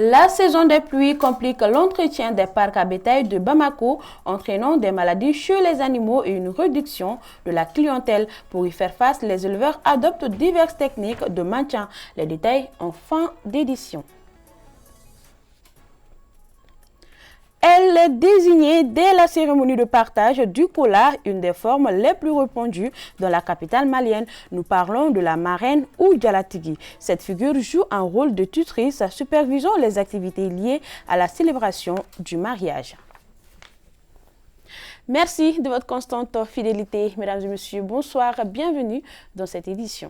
La saison des pluies complique l'entretien des parcs à bétail de Bamako, entraînant des maladies chez les animaux et une réduction de la clientèle. Pour y faire face, les éleveurs adoptent diverses techniques de maintien. Les détails en fin d'édition. Elle est désignée dès la cérémonie de partage du kola, une des formes les plus répandues dans la capitale malienne. Nous parlons de la marraine ou Djalatigui. Cette figure joue un rôle de tutrice supervisant les activités liées à la célébration du mariage. Merci de votre constante fidélité. Mesdames et messieurs, bonsoir, bienvenue dans cette édition.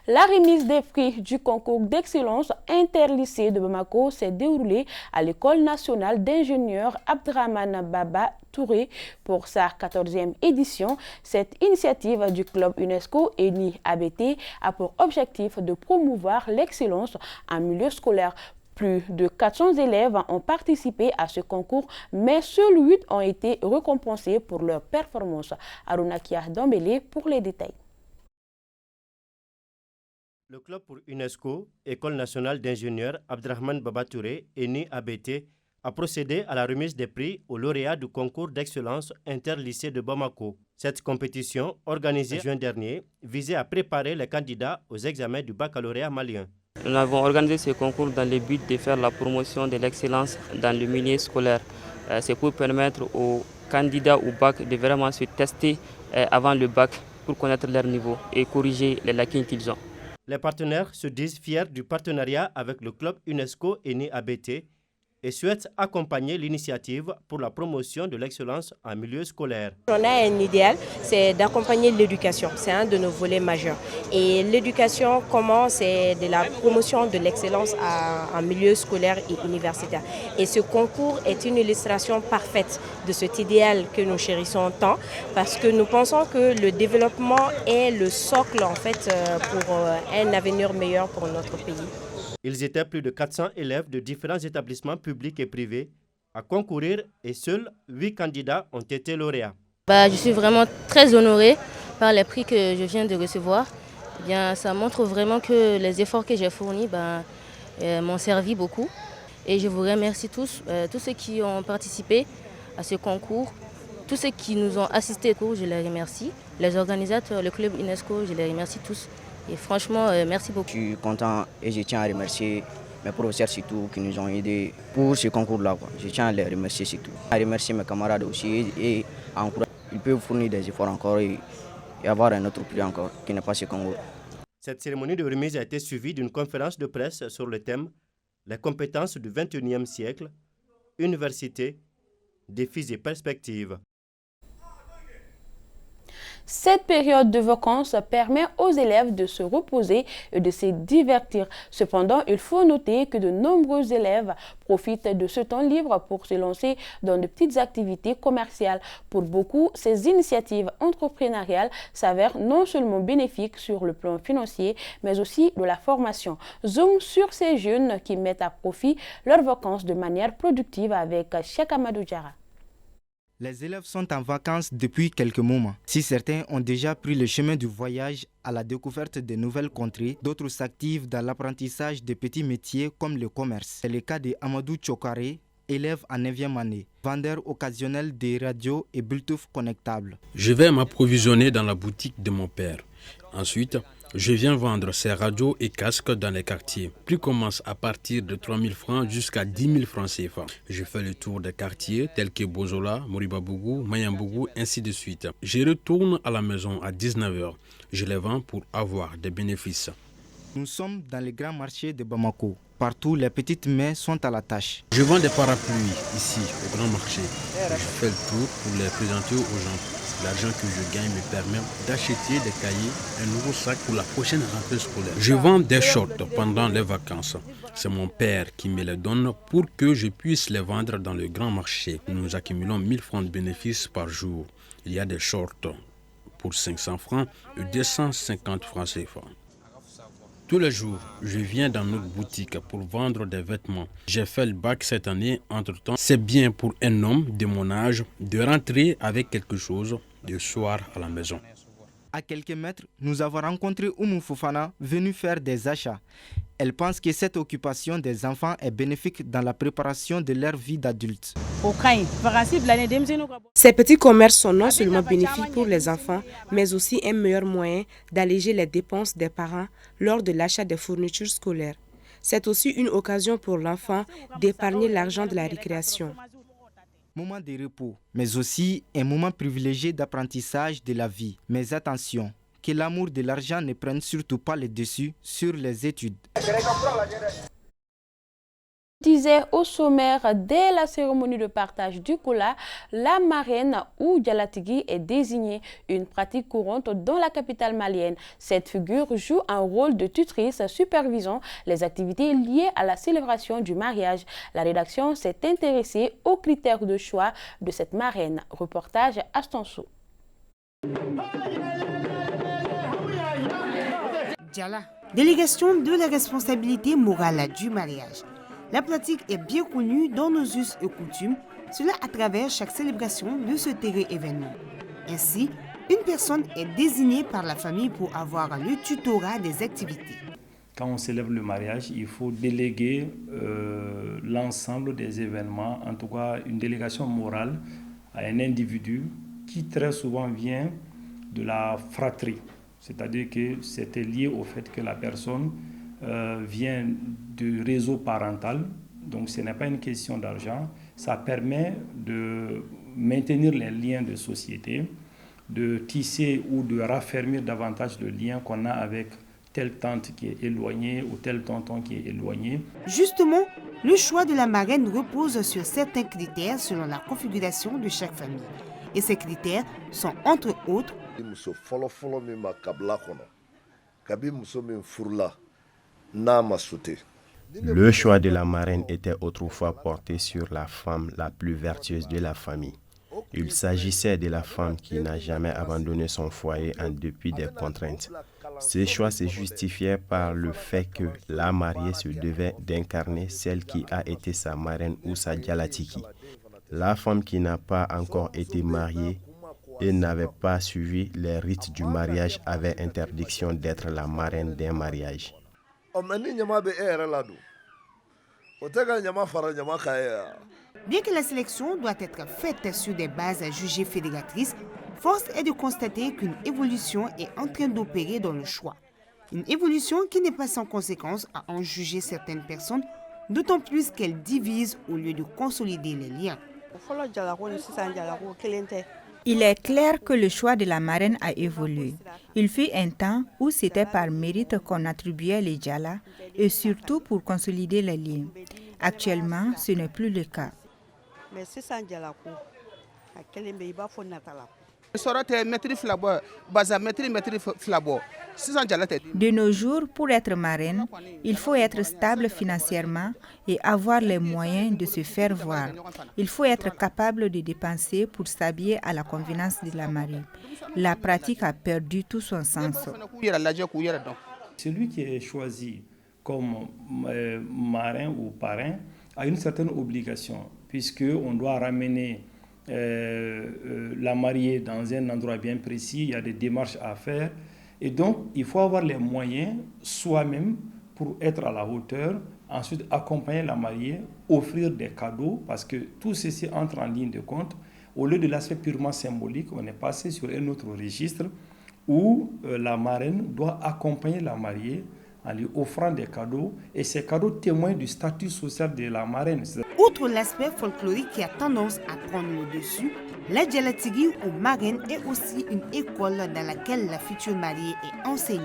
La remise des prix du concours d'excellence interlycée de Bamako s'est déroulée à l'École nationale d'ingénieurs Abdrahmane Baba Touré pour sa 14e édition. Cette initiative du club UNESCO ENI ABT a pour objectif de promouvoir l'excellence en milieu scolaire. Plus de 400 élèves ont participé à ce concours, mais seuls 8 ont été récompensés pour leur performance. Arunakia Dambélé pour les détails. Le club pour UNESCO, École nationale d'ingénieurs Abdrahmane Baba Touré, ENI ABT, a procédé à la remise des prix aux lauréats du concours d'excellence interlycée de Bamako. Cette compétition, organisée en juin dernier, visait à préparer les candidats aux examens du baccalauréat malien. Nous avons organisé ce concours dans le but de faire la promotion de l'excellence dans le milieu scolaire. C'est pour permettre aux candidats au bac de vraiment se tester avant le bac pour connaître leur niveau et corriger les lacunes qu'ils ont. Les partenaires se disent fiers du partenariat avec le club UNESCO ENI ABT et souhaitent accompagner l'initiative pour la promotion de l'excellence en milieu scolaire. On a un idéal, c'est d'accompagner l'éducation, c'est un de nos volets majeurs. Et l'éducation, comment c'est de la promotion de l'excellence en milieu scolaire et universitaire. Et ce concours est une illustration parfaite de cet idéal que nous chérissons tant, parce que nous pensons que le développement est le socle en fait pour un avenir meilleur pour notre pays. Ils étaient plus de 400 élèves de différents établissements publics et privés à concourir et seuls 8 candidats ont été lauréats. Je suis vraiment très honorée par les prix que je viens de recevoir. Ça montre vraiment que les efforts que j'ai fournis m'ont servi beaucoup. Et je vous remercie tous ceux qui ont participé à ce concours, tous ceux qui nous ont assistés au cours, je les remercie. Les organisateurs, le club UNESCO, je les remercie tous. Et franchement, merci beaucoup. Je suis content et je tiens à remercier mes professeurs surtout qui nous ont aidés pour ce concours-là. Je tiens à les remercier surtout. À remercier mes camarades aussi et à encourager. Ils peuvent fournir des efforts encore et avoir un autre prix encore qui n'est pas ce concours. Cette cérémonie de remise a été suivie d'une conférence de presse sur le thème « Les compétences du XXIe siècle, université, défis et perspectives ». Cette période de vacances permet aux élèves de se reposer et de se divertir. Cependant, il faut noter que de nombreux élèves profitent de ce temps libre pour se lancer dans de petites activités commerciales. Pour beaucoup, ces initiatives entrepreneuriales s'avèrent non seulement bénéfiques sur le plan financier, mais aussi de la formation. Zoom sur ces jeunes qui mettent à profit leurs vacances de manière productive avec Cheikh Amadou Diarra. Les élèves sont en vacances depuis quelques moments. Si certains ont déjà pris le chemin du voyage à la découverte de nouvelles contrées, d'autres s'activent dans l'apprentissage de petits métiers comme le commerce. C'est le cas de Amadou Tchokare, élève en 9e année, vendeur occasionnel des radios et Bluetooth connectables. Je vais m'approvisionner dans la boutique de mon père. Ensuite, je viens vendre ces radios et casques dans les quartiers. Le prix commence à partir de 3 000 francs jusqu'à 10 000 francs CFA. Je fais le tour des quartiers tels que Bozola, Moribabougou, Mayambougou, ainsi de suite. Je retourne à la maison à 19 h. Je les vends pour avoir des bénéfices. Nous sommes dans le grand marché de Bamako. Partout, les petites mains sont à la tâche. Je vends des parapluies ici, au grand marché. Je fais le tour pour les présenter aux gens. L'argent que je gagne me permet d'acheter des cahiers, un nouveau sac pour la prochaine rentrée scolaire. Je vends des shorts pendant les vacances. C'est mon père qui me les donne pour que je puisse les vendre dans le grand marché. Nous accumulons 1000 francs de bénéfices par jour. Il y a des shorts pour 500 francs et 250 francs CFA. Tous les jours, je viens dans notre boutique pour vendre des vêtements. J'ai fait le bac cette année, entre-temps. C'est bien pour un homme de mon âge de rentrer avec quelque chose le soir à la maison. À quelques mètres, nous avons rencontré Oumou Fofana, venue faire des achats. Elle pense que cette occupation des enfants est bénéfique dans la préparation de leur vie d'adulte. Ces petits commerces sont non seulement bénéfiques pour les enfants, mais aussi un meilleur moyen d'alléger les dépenses des parents lors de l'achat des fournitures scolaires. C'est aussi une occasion pour l'enfant d'épargner l'argent de la récréation. Moment de repos, mais aussi un moment privilégié d'apprentissage de la vie. Mais attention, que l'amour de l'argent ne prenne surtout pas le dessus sur les études. Disait au sommaire, dès la cérémonie de partage du kola, la marraine ou Djalatigui est désignée, une pratique courante dans la capitale malienne. Cette figure joue un rôle de tutrice supervisant les activités liées à la célébration du mariage. La rédaction s'est intéressée aux critères de choix de cette marraine. Reportage Astanso. Délégation de la responsabilité morale du mariage. La pratique est bien connue dans nos us et coutumes, cela à travers chaque célébration de ce terrible événement. Ainsi, une personne est désignée par la famille pour avoir le tutorat des activités. Quand on célèbre le mariage, il faut déléguer l'ensemble des événements, en tout cas une délégation morale à un individu qui très souvent vient de la fratrie. C'est-à-dire que c'était lié au fait que la personne vient du réseau parental, donc ce n'est pas une question d'argent, ça permet de maintenir les liens de société, de tisser ou de raffermir davantage le lien qu'on a avec telle tante qui est éloignée ou tel tonton qui est éloigné. Justement, le choix de la marraine repose sur certains critères selon la configuration de chaque famille. Et ces critères sont entre autres le choix de la marraine était autrefois porté sur la femme la plus vertueuse de la famille. Il s'agissait de la femme qui n'a jamais abandonné son foyer en dépit des contraintes. Ce choix se justifiait par le fait que la mariée se devait d'incarner celle qui a été sa marraine ou sa Djalatigi. La femme qui n'a pas encore été mariée et n'avait pas suivi les rites du mariage avait interdiction d'être la marraine d'un mariage. Bien que la sélection doit être faite sur des bases jugées fédératrices, force est de constater qu'une évolution est en train d'opérer dans le choix. Une évolution qui n'est pas sans conséquence à en juger certaines personnes, d'autant plus qu'elle divise au lieu de consolider les liens. Il est clair que le choix de la marraine a évolué. Il fut un temps où c'était par mérite qu'on attribuait les djala et surtout pour consolider les liens. Actuellement, ce n'est plus le cas. De nos jours, pour être marraine, il faut être stable financièrement et avoir les moyens de se faire voir. Il faut être capable de dépenser pour s'habiller à la convenance de la mariée. La pratique a perdu tout son sens. Celui qui est choisi comme marin ou parrain a une certaine obligation, puisqu'on doit ramener la mariée dans un endroit bien précis, il y a des démarches à faire. Et donc, il faut avoir les moyens soi-même pour être à la hauteur, ensuite accompagner la mariée, offrir des cadeaux, parce que tout ceci entre en ligne de compte. Au lieu de l'aspect purement symbolique, on est passé sur un autre registre où la marraine doit accompagner la mariée en lui offrant des cadeaux, et ces cadeaux témoignent du statut social de la marraine. Outre l'aspect folklorique qui a tendance à prendre le dessus, la Djalatigi ou marraine est aussi une école dans laquelle la future mariée est enseignée.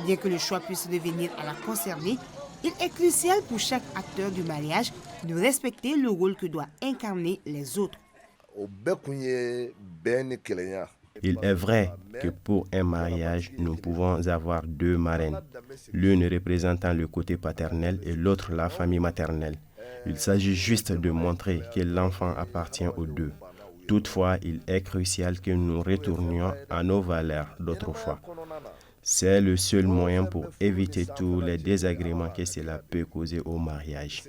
Bien que le choix puisse devenir à la concerner, il est crucial pour chaque acteur du mariage de respecter le rôle que doivent incarner les autres. Il est vrai que pour un mariage, nous pouvons avoir deux marraines, l'une représentant le côté paternel et l'autre la famille maternelle. Il s'agit juste de montrer que l'enfant appartient aux deux. Toutefois, il est crucial que nous retournions à nos valeurs d'autrefois. C'est le seul moyen pour éviter tous les désagréments que cela peut causer au mariage.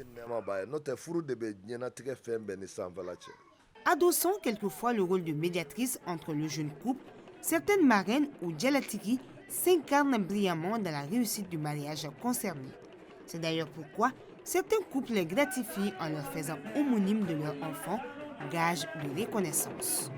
Adossant quelquefois le rôle de médiatrice entre le jeune couple, certaines marraines ou Djalatigi s'incarnent brillamment dans la réussite du mariage concerné. C'est d'ailleurs pourquoi certains couples les gratifient en leur faisant homonyme de leur enfant, gage de reconnaissance.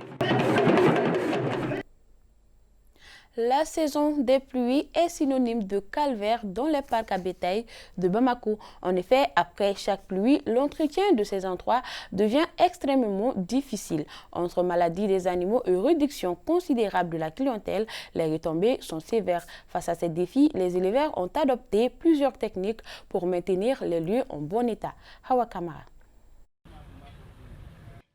La saison des pluies est synonyme de calvaire dans les parcs à bétail de Bamako. En effet, après chaque pluie, l'entretien de ces endroits devient extrêmement difficile. Entre maladies des animaux et réduction considérable de la clientèle, les retombées sont sévères. Face à ces défis, les éleveurs ont adopté plusieurs techniques pour maintenir les lieux en bon état. Hawa Kamara.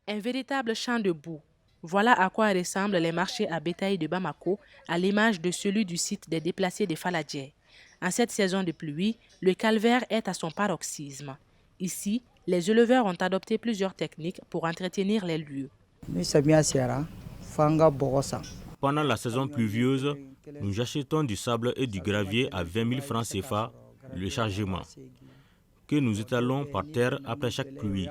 Un véritable champ de boue. Voilà à quoi ressemblent les marchés à bétail de Bamako, à l'image de celui du site des déplacés de Faladjé. En cette saison de pluie, le calvaire est à son paroxysme. Ici, les éleveurs ont adopté plusieurs techniques pour entretenir les lieux. Pendant la saison pluvieuse, nous achetons du sable et du gravier à 20 000 francs CFA le chargement, que nous étalons par terre après chaque pluie.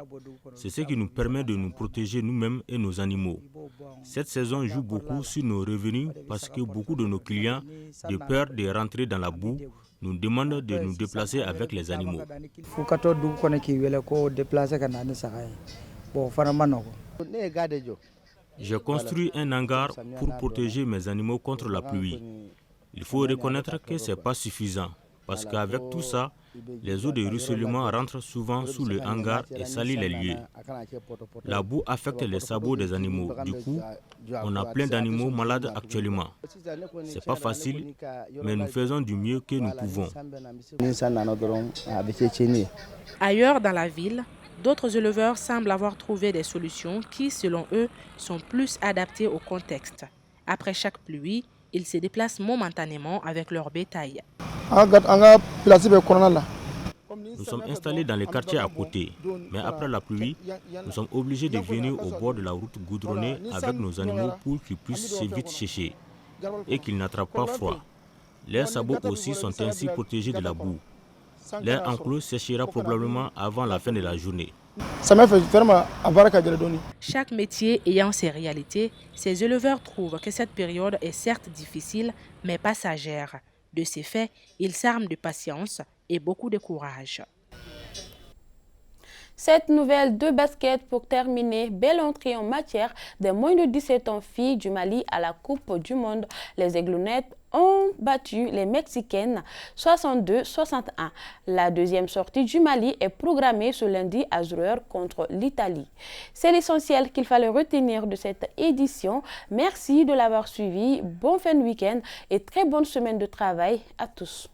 C'est ce qui nous permet de nous protéger nous-mêmes et nos animaux. Cette saison joue beaucoup sur nos revenus parce que beaucoup de nos clients, de peur de rentrer dans la boue, nous demandent de nous déplacer avec les animaux. J'ai construit un hangar pour protéger mes animaux contre la pluie. Il faut reconnaître que ce n'est pas suffisant. Parce qu'avec tout ça, les eaux de ruissellement rentrent souvent sous le hangar et salissent les lieux. La boue affecte les sabots des animaux. Du coup, on a plein d'animaux malades actuellement. C'est pas facile, mais nous faisons du mieux que nous pouvons. Ailleurs dans la ville, d'autres éleveurs semblent avoir trouvé des solutions qui, selon eux, sont plus adaptées au contexte. Après chaque pluie, ils se déplacent momentanément avec leur bétail. Nous sommes installés dans les quartiers à côté, mais après la pluie, nous sommes obligés de venir au bord de la route goudronnée avec nos animaux pour qu'ils puissent se vite sécher et qu'ils n'attrapent pas froid. Leurs sabots aussi sont ainsi protégés de la boue. Leur enclos séchera probablement avant la fin de la journée. Chaque métier ayant ses réalités, ces éleveurs trouvent que cette période est certes difficile, mais passagère. De ces faits, ils s'arment de patience et beaucoup de courage. Cette nouvelle de basket pour terminer, belle entrée en matière des moins de 17 ans filles du Mali à la Coupe du Monde. Les Aiglonnettes ont battu les Mexicaines 62-61. La deuxième sortie du Mali est programmée ce lundi à 0h contre l'Italie. C'est l'essentiel qu'il fallait retenir de cette édition. Merci de l'avoir suivi. Bon fin de week-end et très bonne semaine de travail à tous.